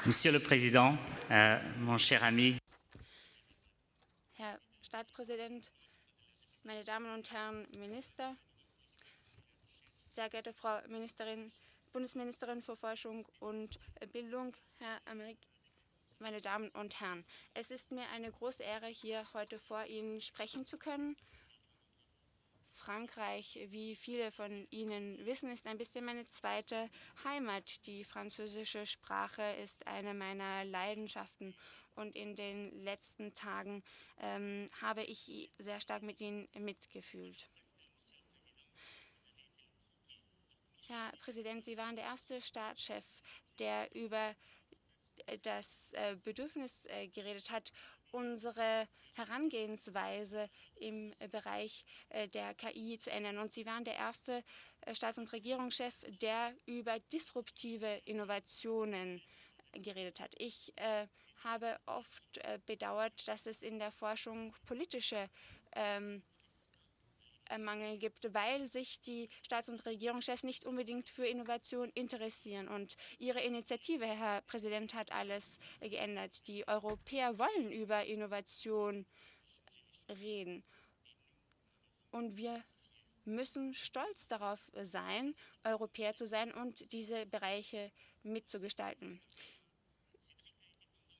Monsieur le Président, mon cher ami. Herr Staatspräsident, meine Damen und Herren Minister, sehr geehrte Frau Bundesministerin für Forschung und Bildung, Herr Amerik, meine Damen und Herren. Es ist mir eine große Ehre, hier heute vor Ihnen sprechen zu können. Frankreich, wie viele von Ihnen wissen, ist ein bisschen meine zweite Heimat. Die französische Sprache ist eine meiner Leidenschaften und in den letzten Tagen habe ich sehr stark mit Ihnen mitgefühlt. Herr Präsident, Sie waren der erste Staatschef, der über das Bedürfnis geredet hat, unsere Herangehensweise im Bereich der KI zu ändern. Und Sie waren der erste Staats- und Regierungschef, der über disruptive Innovationen geredet hat. Ich habe oft bedauert, dass es in der Forschung politische Mangel gibt, weil sich die Staats- und Regierungschefs nicht unbedingt für Innovation interessieren. Und Ihre Initiative, Herr Präsident, hat alles geändert. Die Europäer wollen über Innovation reden. Und wir müssen stolz darauf sein, Europäer zu sein und diese Bereiche mitzugestalten.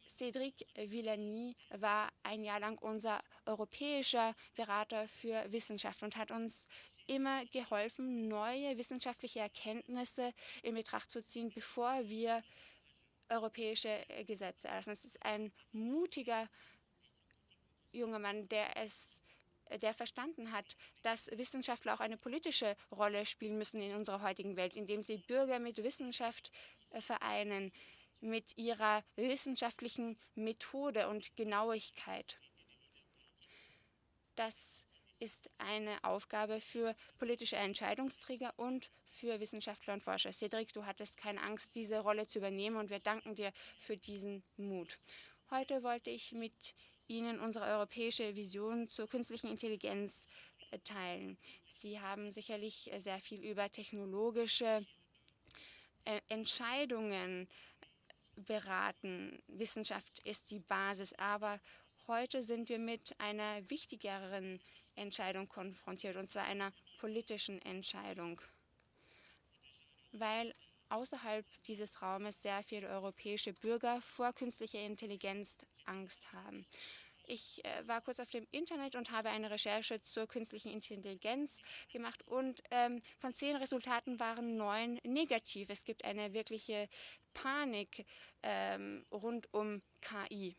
Cédric Villani war ein Jahr lang unser europäischer Berater für Wissenschaft und hat uns immer geholfen, neue wissenschaftliche Erkenntnisse in Betracht zu ziehen, bevor wir europäische Gesetze erlassen. Es ist ein mutiger junger Mann, der verstanden hat, dass Wissenschaftler auch eine politische Rolle spielen müssen in unserer heutigen Welt, indem sie Bürger mit Wissenschaft vereinen, mit ihrer wissenschaftlichen Methode und Genauigkeit. Das ist eine Aufgabe für politische Entscheidungsträger und für Wissenschaftler und Forscher. Cédric, du hattest keine Angst, diese Rolle zu übernehmen, und wir danken dir für diesen Mut. Heute wollte ich mit Ihnen unsere europäische Vision zur künstlichen Intelligenz teilen. Sie haben sicherlich sehr viel über technologische Entscheidungen beraten. Wissenschaft ist die Basis, aber heute sind wir mit einer wichtigeren Entscheidung konfrontiert, und zwar einer politischen Entscheidung, weil außerhalb dieses Raumes sehr viele europäische Bürger vor künstlicher Intelligenz Angst haben. Ich war kurz auf dem Internet und habe eine Recherche zur künstlichen Intelligenz gemacht, und von 10 Resultaten waren 9 negativ. Es gibt eine wirkliche Panik rund um KI.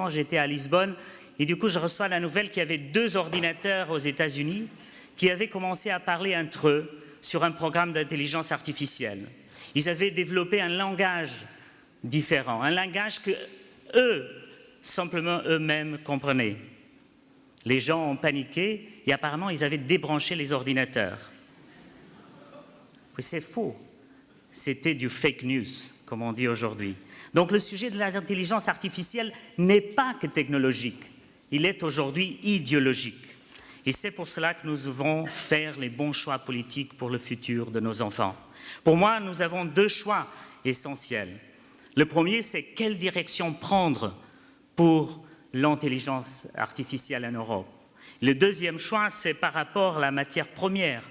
J'étais à Lisbonne et du coup je reçois la nouvelle qu'il y avait 2 ordinateurs aux États-Unis qui avaient commencé à parler entre eux sur un programme d'intelligence artificielle. Ils avaient développé un langage différent, un langage que simplement eux-mêmes comprenaient. Les gens ont paniqué et apparemment ils avaient débranché les ordinateurs. C'est faux, c'était du fake news, comme on dit aujourd'hui. Donc le sujet de l'intelligence artificielle n'est pas que technologique, il est aujourd'hui idéologique. Et c'est pour cela que nous devons faire les bons choix politiques pour le futur de nos enfants. Pour moi, nous avons 2 choix essentiels. Le premier, c'est quelle direction prendre pour l'intelligence artificielle en Europe. Le deuxième choix, c'est par rapport à la matière première,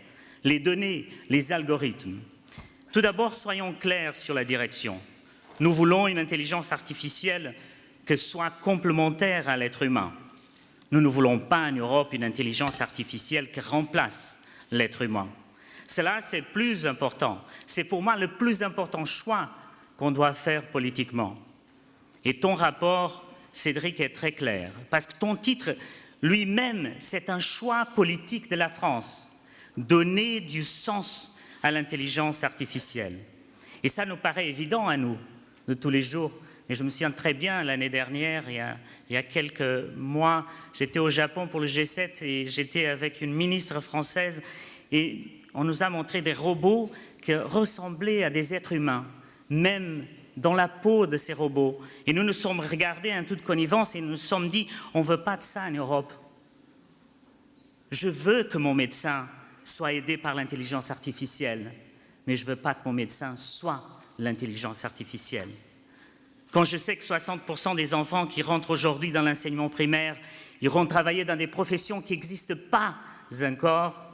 les données, les algorithmes. Tout d'abord, soyons clairs sur la direction. Nous voulons une intelligence artificielle qui soit complémentaire à l'être humain. Nous ne voulons pas en Europe une intelligence artificielle qui remplace l'être humain. Cela, c'est plus important. C'est pour moi le plus important choix qu'on doit faire politiquement. Et ton rapport, Cédric, est très clair, parce que ton titre lui-même, c'est un choix politique de la France, donner du sens à l'intelligence artificielle. Et ça nous paraît évident à nous, de tous les jours. Mais je me souviens très bien, l'année dernière, il y a quelques mois, j'étais au Japon pour le G7 et j'étais avec une ministre française et on nous a montré des robots qui ressemblaient à des êtres humains, même dans la peau de ces robots. Et nous nous sommes regardés en toute connivence et nous nous sommes dit, on ne veut pas de ça en Europe. Je veux que mon médecin soit aidé par l'intelligence artificielle, mais je ne veux pas que mon médecin soit l'intelligence artificielle. Quand je sais que 60% des enfants qui rentrent aujourd'hui dans l'enseignement primaire iront travailler dans des professions qui n'existent pas encore,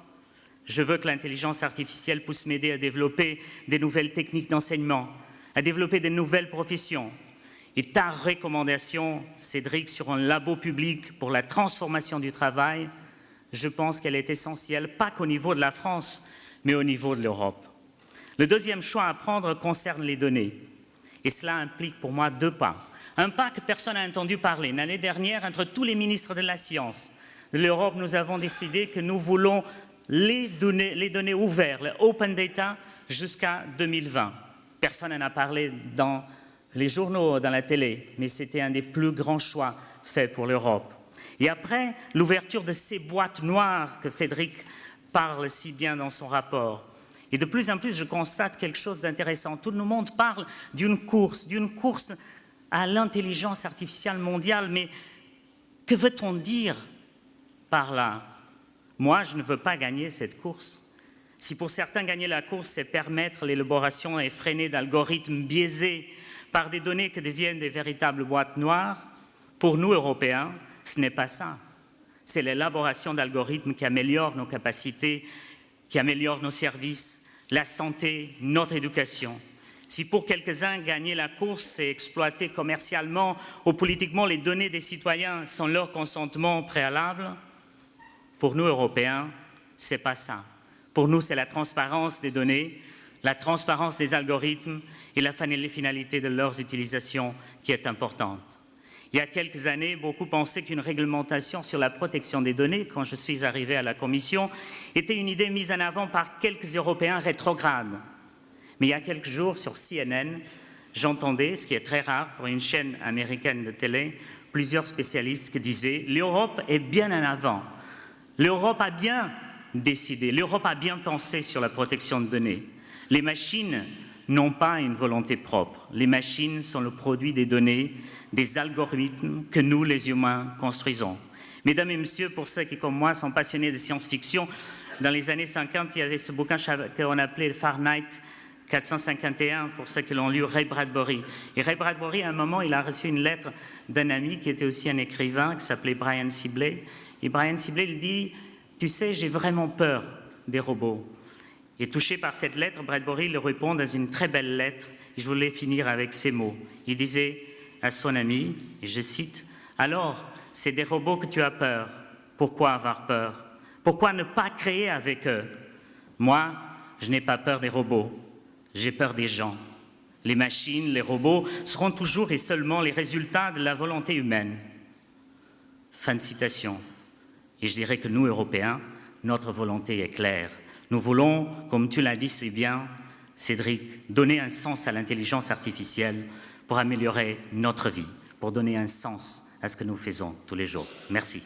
je veux que l'intelligence artificielle puisse m'aider à développer des nouvelles techniques d'enseignement, à développer de nouvelles professions. Et ta recommandation, Cédric, sur un labo public pour la transformation du travail, je pense qu'elle est essentielle, pas qu'au niveau de la France, mais au niveau de l'Europe. Le deuxième choix à prendre concerne les données. Et cela implique pour moi 2 pas. Un pas que personne n'a entendu parler. L'année dernière, entre tous les ministres de la science de l'Europe, nous avons décidé que nous voulons les données ouvertes, le open data, jusqu'à 2020. Personne n'en a parlé dans les journaux, dans la télé, mais c'était un des plus grands choix faits pour l'Europe. Et après, l'ouverture de ces boîtes noires que Cédric parle si bien dans son rapport. Et de plus en plus, je constate quelque chose d'intéressant. Tout le monde parle d'une course à l'intelligence artificielle mondiale, mais que veut-on dire par là? Moi, je ne veux pas gagner cette course. Si pour certains, gagner la course, c'est permettre l'élaboration effrénée d'algorithmes biaisés par des données qui deviennent des véritables boîtes noires, pour nous, Européens, ce n'est pas ça. C'est l'élaboration d'algorithmes qui améliorent nos capacités, qui améliorent nos services, la santé, notre éducation. Si pour quelques-uns, gagner la course, c'est exploiter commercialement ou politiquement les données des citoyens sans leur consentement préalable, pour nous, Européens, ce n'est pas ça. Pour nous, c'est la transparence des données, la transparence des algorithmes et la finalité de leurs utilisations qui est importante. Il y a quelques années, beaucoup pensaient qu'une réglementation sur la protection des données, quand je suis arrivé à la Commission, était une idée mise en avant par quelques Européens rétrogrades. Mais il y a quelques jours, sur CNN, j'entendais, ce qui est très rare pour une chaîne américaine de télé, plusieurs spécialistes qui disaient « l'Europe est bien en avant, l'Europe a bien décidé, l'Europe a bien pensé sur la protection de données. Les machines n'ont pas une volonté propre. Les machines sont le produit des données, des algorithmes que nous, les humains, construisons. » Mesdames et messieurs, pour ceux qui, comme moi, sont passionnés de science-fiction, dans les années 50, il y avait ce bouquin qu'on appelait Fahrenheit 451, pour ceux qui l'ont lu, Ray Bradbury. Et Ray Bradbury, à un moment, il a reçu une lettre d'un ami qui était aussi un écrivain, qui s'appelait Brian Sibley. Et Brian Sibley, il dit « Tu sais, j'ai vraiment peur des robots. » Et touché par cette lettre, Bradbury lui répond dans une très belle lettre, et je voulais finir avec ces mots. Il disait à son ami, et je cite, « Alors, c'est des robots que tu as peur. Pourquoi avoir peur? Pourquoi ne pas créer avec eux? Moi, je n'ai pas peur des robots. J'ai peur des gens. Les machines, les robots seront toujours et seulement les résultats de la volonté humaine. » Fin de citation. Et je dirais que nous, Européens, notre volonté est claire. Nous voulons, comme tu l'as dit si bien, Cédric, donner un sens à l'intelligence artificielle pour améliorer notre vie, pour donner un sens à ce que nous faisons tous les jours. Merci.